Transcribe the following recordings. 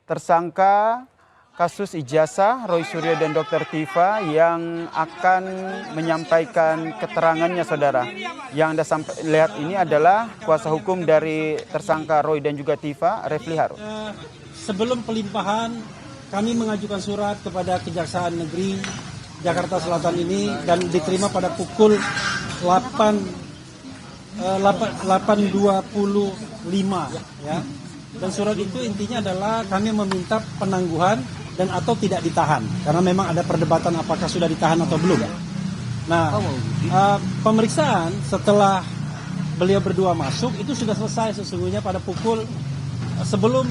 tersangka kasus ijazah Roy Suryo dan Dr. Tifa yang akan menyampaikan keterangannya, saudara. Yang Anda lihat ini adalah kuasa hukum dari tersangka Roy dan juga Tifa, Refli Harun. Sebelum pelimpahan, kami mengajukan surat kepada Kejaksaan Negeri Jakarta Selatan ini dan diterima pada pukul 8.25 ya. Dan surat itu intinya adalah kami meminta penangguhan dan atau tidak ditahan, karena memang ada perdebatan apakah sudah ditahan atau belum. Nah, pemeriksaan setelah beliau berdua masuk itu sudah selesai sesungguhnya pada pukul sebelum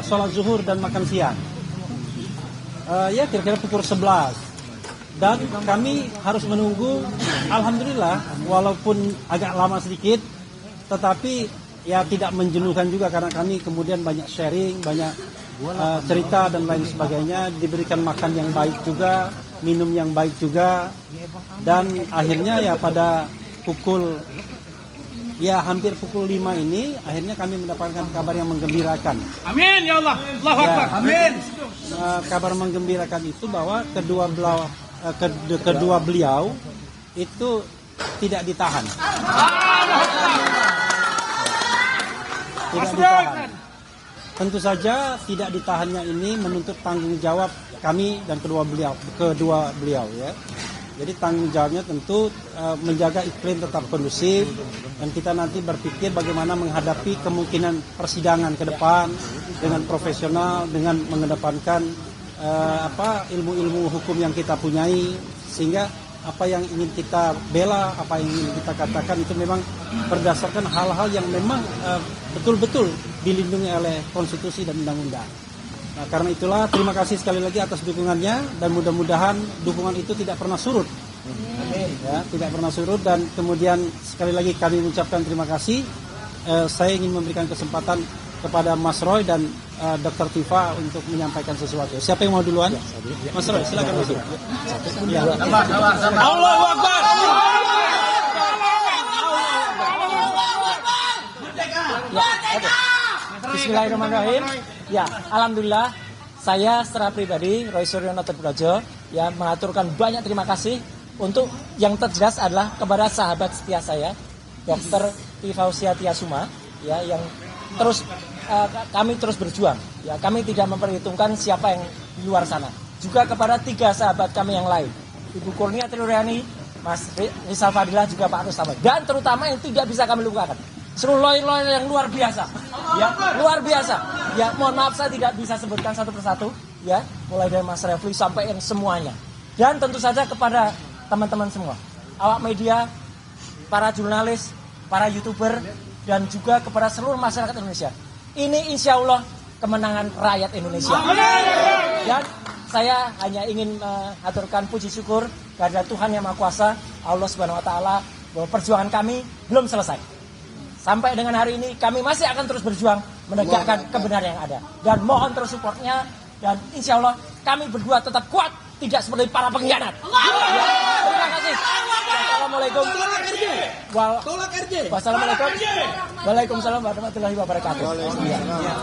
sholat zuhur dan makan siang. Ya kira-kira pukul 11. Dan kami harus menunggu, alhamdulillah walaupun agak lama sedikit, tetapi ya tidak menjenuhkan juga karena kami kemudian banyak sharing, banyak cerita dan lain sebagainya, diberikan makan yang baik juga, minum yang baik juga, dan akhirnya ya pada pukul hampir pukul 5 ini akhirnya kami mendapatkan kabar yang menggembirakan. Amin ya Allah. Allahu Akbar. Amin. Kabar menggembirakan itu bahwa kedua beliau itu tidak ditahan. Tidak ditahan. Tentu saja tidak ditahannya ini menuntut tanggung jawab kami dan kedua beliau ya. Jadi tanggung jawabnya tentu menjaga iklim tetap kondusif dan kita nanti berpikir bagaimana menghadapi kemungkinan persidangan ke depan dengan profesional, dengan mengedepankan ilmu-ilmu hukum yang kita punyai, sehingga apa yang ingin kita bela, apa yang ingin kita katakan itu memang berdasarkan hal-hal yang memang betul-betul dilindungi oleh konstitusi dan undang-undang. Nah, karena itulah terima kasih sekali lagi atas dukungannya dan mudah-mudahan dukungan itu tidak pernah surut. Ya, tidak pernah surut dan kemudian sekali lagi kami mengucapkan terima kasih. Saya ingin memberikan kesempatan kepada Mas Roy dan Dr. Tifa untuk menyampaikan sesuatu. Siapa yang mau duluan? Mas Roy, silakan Mas. Ya. Allahu Akbar. Bismillahirrahmanirrahim. Ya, alhamdulillah saya secara pribadi Roy Suryo Notoprojo ya mengaturkan banyak terima kasih untuk yang terjelas adalah kepada sahabat setia saya Dr. Tifa Tiasuma ya yang terus kami terus berjuang ya, kami tidak memperhitungkan siapa yang di luar sana. Juga kepada 3 sahabat kami yang lain, Ibu Kurnia Triuriani, Mas Rizal Fadilah, juga Pak Rustama, dan terutama yang tidak bisa kami lupakan seluruh lawyer-lawyer yang luar biasa ya, luar biasa ya. Mohon maaf saya tidak bisa sebutkan satu persatu ya, mulai dari Mas Refli sampai yang semuanya, dan tentu saja kepada teman-teman semua awak media, para jurnalis, para YouTuber, dan juga kepada seluruh masyarakat Indonesia. Ini insya Allah kemenangan rakyat Indonesia. Dan saya hanya ingin mengaturkan puji syukur kepada Tuhan Yang Maha Kuasa, Allah Subhanahu Wa Taala, bahwa perjuangan kami belum selesai. Sampai dengan hari ini kami masih akan terus berjuang menegakkan kebenaran yang ada. Dan mohon terus supportnya, dan insya Allah kami berdua tetap kuat, tidak seperti para pengkhianat. Terima kasih. Wassalamualaikum. Tolak RJ. Wassalamualaikum. Waalaikumsalam warahmatullahi wabarakatuh.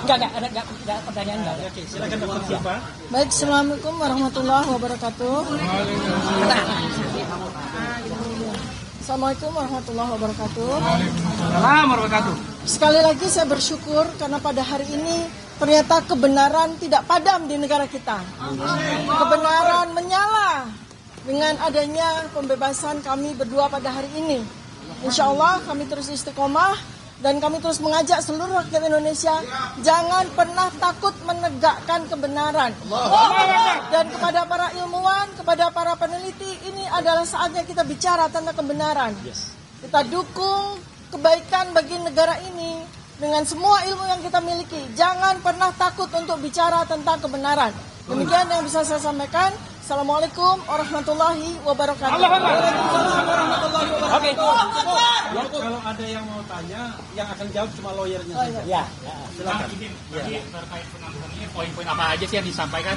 Enggak pertanyaan enggak. Oke, silakan Dr. Tifa. Baik, assalamualaikum warahmatullahi wabarakatuh. Assalamualaikum warahmatullahi wabarakatuh. Assalamualaikum warahmatullahi. Sekali lagi saya bersyukur karena pada hari ini ternyata kebenaran tidak padam di negara kita. Kebenaran menyala dengan adanya pembebasan kami berdua pada hari ini. Insya Allah kami terus istiqomah dan kami terus mengajak seluruh rakyat Indonesia jangan pernah takut menegakkan kebenaran. Dan kepada para ilmuwan, kepada para peneliti, ini adalah saatnya kita bicara tentang kebenaran. Kita dukung kebaikan bagi negara ini dengan semua ilmu yang kita miliki. Jangan pernah takut untuk bicara tentang kebenaran. Demikian yang bisa saya sampaikan. Assalamualaikum warahmatullahi wabarakatuh. Oke. Kalau ada yang mau tanya, yang akan jawab cuma lawyernya saja. Ya. Silakan. Jadi terkait penangguhan ini poin-poin apa aja sih yang disampaikan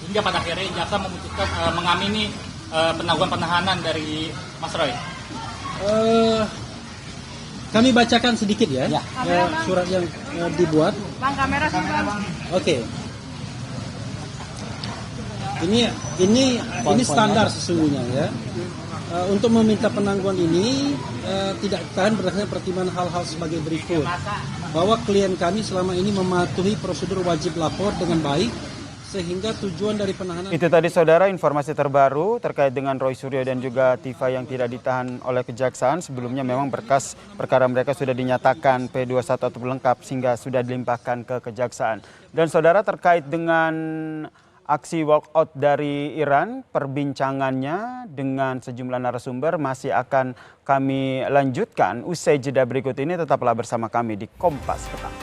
hingga pada akhirnya jaksa memutuskan mengamini penangguhan penahanan dari Mas Roy? Kami bacakan sedikit ya, Ya. surat yang dibuat. Bang, kamera sih, Bang. Oke. Ini standar sesungguhnya ya. Untuk meminta penangguhan ini tidak ditahan berdasarkan pertimbangan hal-hal sebagai berikut. Bahwa klien kami selama ini mematuhi prosedur wajib lapor dengan baik, sehingga tujuan dari penahanan... Itu tadi saudara informasi terbaru terkait dengan Roy Suryo dan juga Tifa yang tidak ditahan oleh kejaksaan. Sebelumnya memang berkas perkara mereka sudah dinyatakan P21 atau lengkap sehingga sudah dilimpahkan ke kejaksaan. Dan saudara terkait dengan aksi walkout dari Iran, perbincangannya dengan sejumlah narasumber masih akan kami lanjutkan usai jeda berikut ini. Tetaplah bersama kami di Kompas Petang.